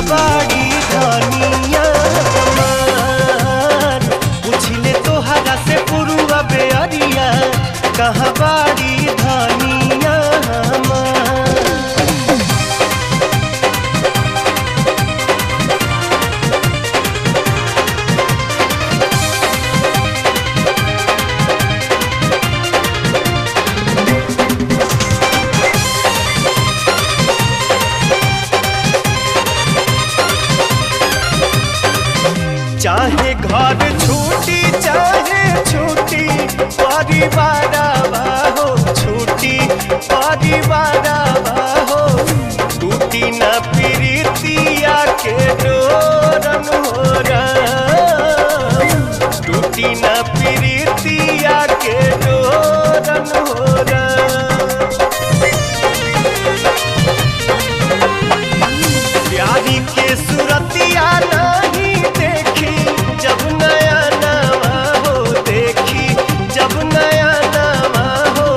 कहाँ बाड़ी धनिया हमार, पूछले तोहरा से पुरुआ बेअरिया कहाँ बाड़ी धनिया हमार। चाहे घर छूटी चाहे छूटी परिवार हो, छूटी परिवार हो, टूटी न प्रीतिया के डोरन हो राम, टूटी न प्रीतिया के डोरन हो राम। प्यारी के सुरतिया नहीं देखी जब नया नवा हो, देखी जब नया नवा हो,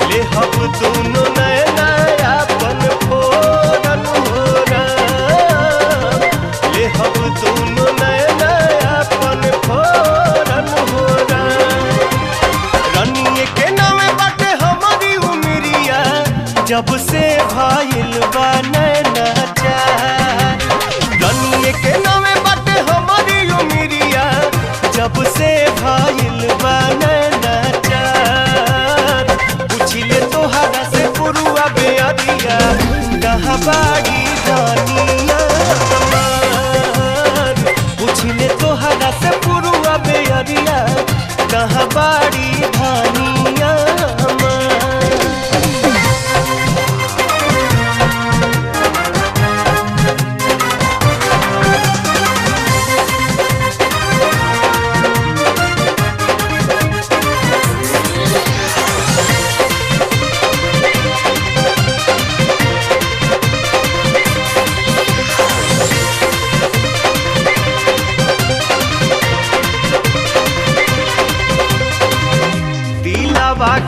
ले हम दोनों नया अपन फोरन हो राम, ले हम दोनों नया अपन फोरन हो राम। रनिए के नामे बाटे हमारी उमरिया जब से भाईल बा नैना चार, रनिए के नामे बाटे हमारी उमरिया जब से भाईल बा नैना चार। पूछले तोहरा से पुरुआ बेअरिया कहाँ बाड़ी धनिया हमार, पूछले तोहरा से पुरुआ बेअरिया कहाँ बाड़ी धनिया हमार।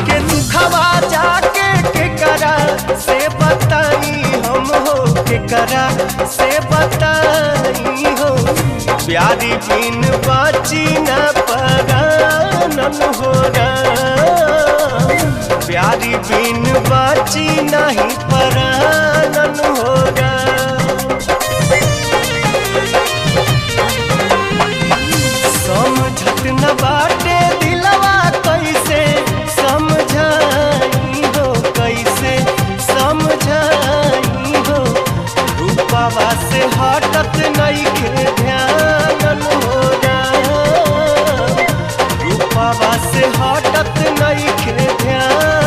के दुखवा जाके केकरा से बताई हम हो, केकरा से बताई हो, प्यारी बिन बाची न परानन हो राम, प्यारी बिन बाची नहीं परानन हो राम। समझत न बाटे दिलवा कैसे समझाई हो, कैसे समझाई हो, रूपावा से हटत नइखे ध्यान हो राम, रूपावा से हटत नइखे ध्यान।